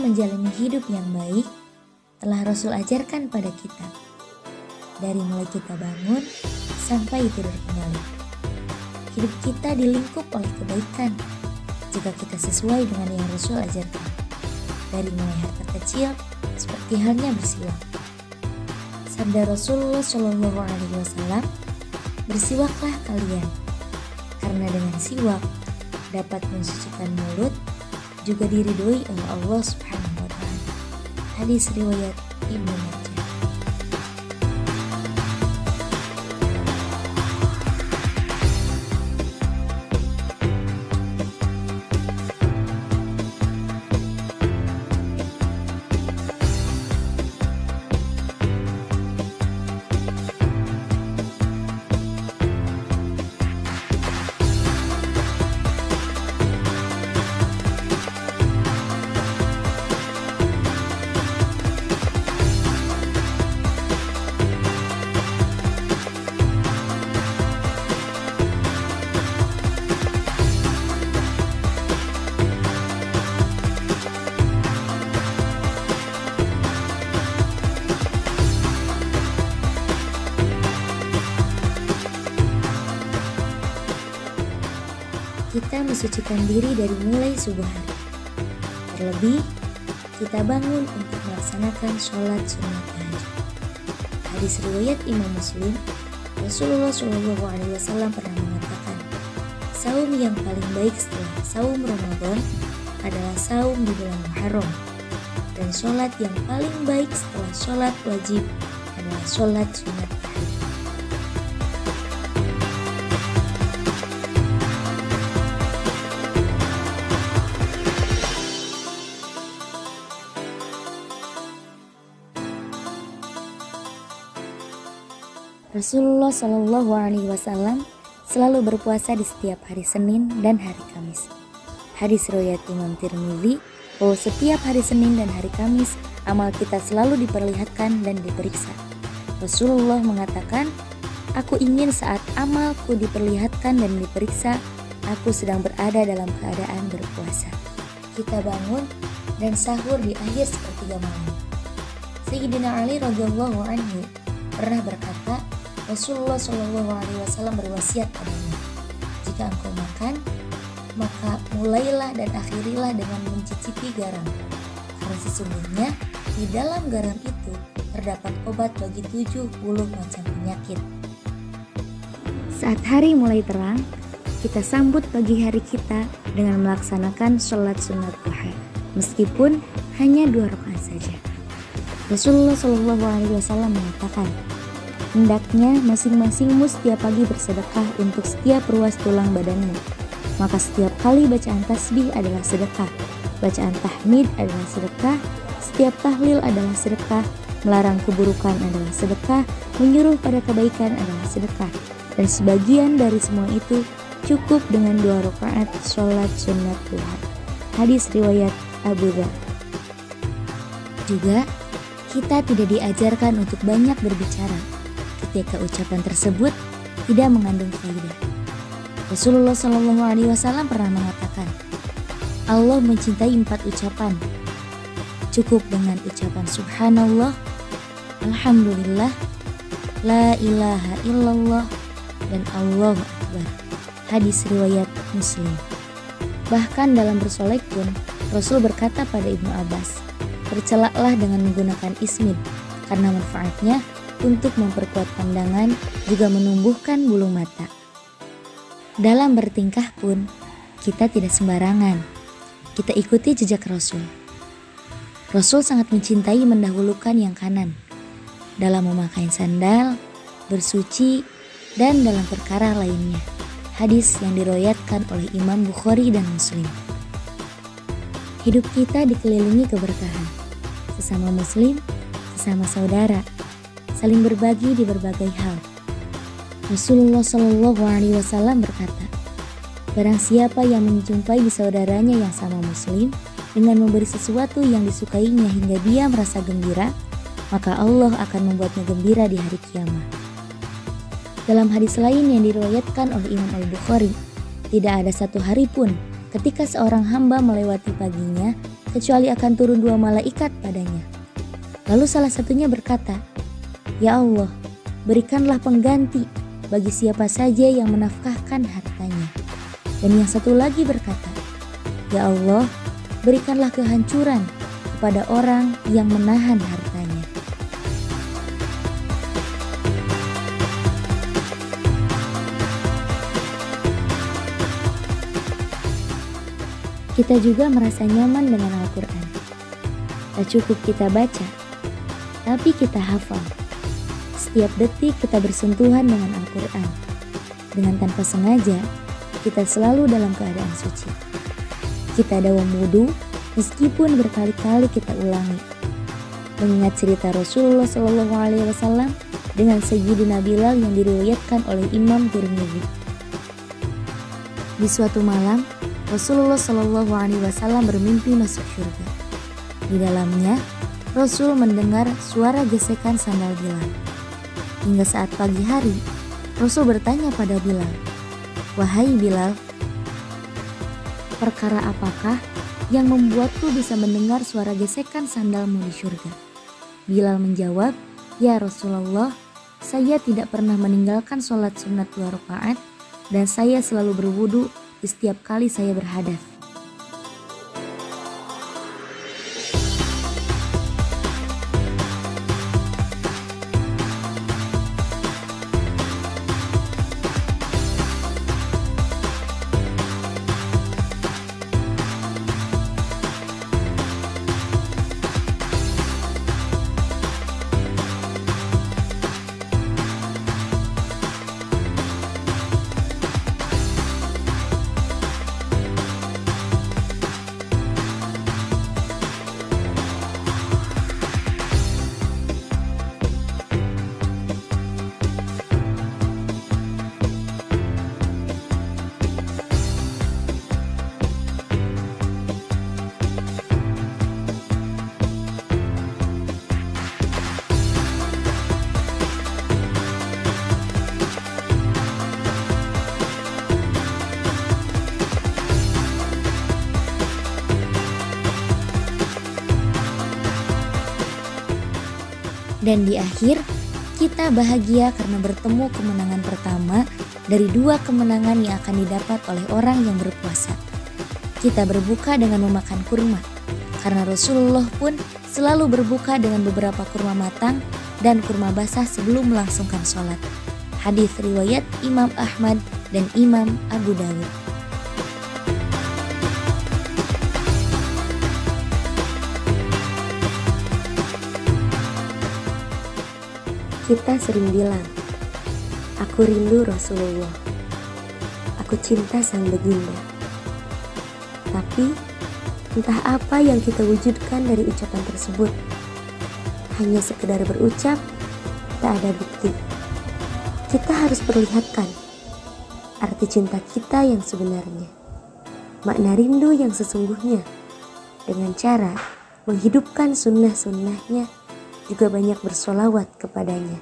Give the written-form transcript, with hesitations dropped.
menjalani hidup yang baik telah Rasul ajarkan pada kita. Dari mulai kita bangun sampai tidur kembali. Hidup kita dilingkup oleh kebaikan jika kita sesuai dengan yang Rasul ajarkan. Dari mulai hal kecil seperti halnya bersiwak. Sabda Rasulullah SAW, bersiwaklah kalian, karena dengan siwak dapat mensucikan mulut, juga diridhoi oleh Allah Subhanahu wa Ta'ala. Hadis riwayat Ibnu Majah. Kita mensucikan diri dari mulai subuh hari. Terlebih, kita bangun untuk melaksanakan sholat sunat tahajud. Hadis riwayat Imam Muslim, Rasulullah SAW pernah mengatakan, saum yang paling baik setelah saum Ramadan adalah saum di bulan Muharram, dan sholat yang paling baik setelah sholat wajib adalah sholat sunat tahajud. Rasulullah SAW selalu berpuasa di setiap hari Senin dan hari Kamis. Hadis riwayat Imam Tirmidzi bahwa setiap hari Senin dan hari Kamis amal kita selalu diperlihatkan dan diperiksa. Rasulullah mengatakan, aku ingin saat amalku diperlihatkan dan diperiksa, aku sedang berada dalam keadaan berpuasa. Kita bangun dan sahur di akhir sepertiga malam. Sayyidina Ali radhiyallahu anhu pernah berkata, Rasulullah SAW berwasiat padanya, jika engkau makan, maka mulailah dan akhirilah dengan mencicipi garam, karena sesungguhnya di dalam garam itu terdapat obat bagi 70 macam penyakit. Saat hari mulai terang, kita sambut pagi hari kita dengan melaksanakan sholat sunat duha, meskipun hanya 2 rakaat saja. Rasulullah SAW mengatakan, hendaknya masing-masingmu setiap pagi bersedekah untuk setiap ruas tulang badanmu. Maka setiap kali bacaan tasbih adalah sedekah, bacaan tahmid adalah sedekah, setiap tahlil adalah sedekah, melarang keburukan adalah sedekah, menyuruh pada kebaikan adalah sedekah. Dan sebagian dari semua itu cukup dengan 2 rakaat sholat sunat duha. Hadis riwayat Abu Dzar. Juga, kita tidak diajarkan untuk banyak berbicara ketika ucapan tersebut tidak mengandung faidah. Rasulullah SAW pernah mengatakan, Allah mencintai 4 ucapan. Cukup dengan ucapan Subhanallah, Alhamdulillah, La ilaha illallah, dan Allahu Akbar. Hadis riwayat Muslim. Bahkan dalam bersolek pun, Rasul berkata pada Ibnu Abbas, bercelaklah dengan menggunakan ismid, karena manfaatnya untuk memperkuat pandangan, juga menumbuhkan bulu mata. Dalam bertingkah pun, kita tidak sembarangan. Kita ikuti jejak Rasul. Rasul sangat mencintai mendahulukan yang kanan dalam memakai sandal, bersuci, dan dalam perkara lainnya. Hadis yang diriwayatkan oleh Imam Bukhari dan Muslim. Hidup kita dikelilingi keberkahan. Sesama muslim, sesama saudara, saling berbagi di berbagai hal. Rasulullah SAW berkata, barang siapa yang menjumpai saudaranya yang sama muslim dengan memberi sesuatu yang disukainya hingga dia merasa gembira, maka Allah akan membuatnya gembira di hari kiamat. Dalam hadis lain yang diriwayatkan oleh Imam Al-Bukhari, tidak ada satu hari pun ketika seorang hamba melewati paginya kecuali akan turun 2 malaikat padanya. Lalu salah satunya berkata, "Ya Allah, berikanlah pengganti bagi siapa saja yang menafkahkan hartanya." Dan yang satu lagi berkata, "Ya Allah, berikanlah kehancuran kepada orang yang menahan hartanya." Kita juga merasa nyaman dengan Al-Quran. Tak cukup kita baca, tapi kita hafal. Setiap detik kita bersentuhan dengan Al-Quran. Dengan tanpa sengaja, kita selalu dalam keadaan suci. Kita dawam wudu meskipun berkali-kali kita ulangi. Mengingat cerita Rasulullah SAW dengan Sayyidina Bilal yang diriwayatkan oleh Imam Tirmidzi. Di suatu malam, Rasulullah SAW bermimpi masuk surga. Di dalamnya, Rasul mendengar suara gesekan sandal Bilal. Hingga saat pagi hari, Rasul bertanya pada Bilal, "Wahai Bilal, perkara apakah yang membuatku bisa mendengar suara gesekan sandalmu di surga?" Bilal menjawab, "Ya Rasulullah, saya tidak pernah meninggalkan sholat sunat 2 rakaat dan saya selalu berwudu di setiap kali saya berhadas." Dan di akhir, kita bahagia karena bertemu kemenangan pertama dari 2 kemenangan yang akan didapat oleh orang yang berpuasa. Kita berbuka dengan memakan kurma, karena Rasulullah pun selalu berbuka dengan beberapa kurma matang dan kurma basah sebelum melangsungkan sholat. Hadis riwayat Imam Ahmad dan Imam Abu Dawud. Kita sering bilang, "Aku rindu Rasulullah, aku cinta sang baginda." Tapi entah apa yang kita wujudkan dari ucapan tersebut. Hanya sekedar berucap, tak ada bukti. Kita harus perlihatkan arti cinta kita yang sebenarnya, makna rindu yang sesungguhnya, dengan cara menghidupkan sunnah-sunnahnya, juga banyak bersolawat kepadanya.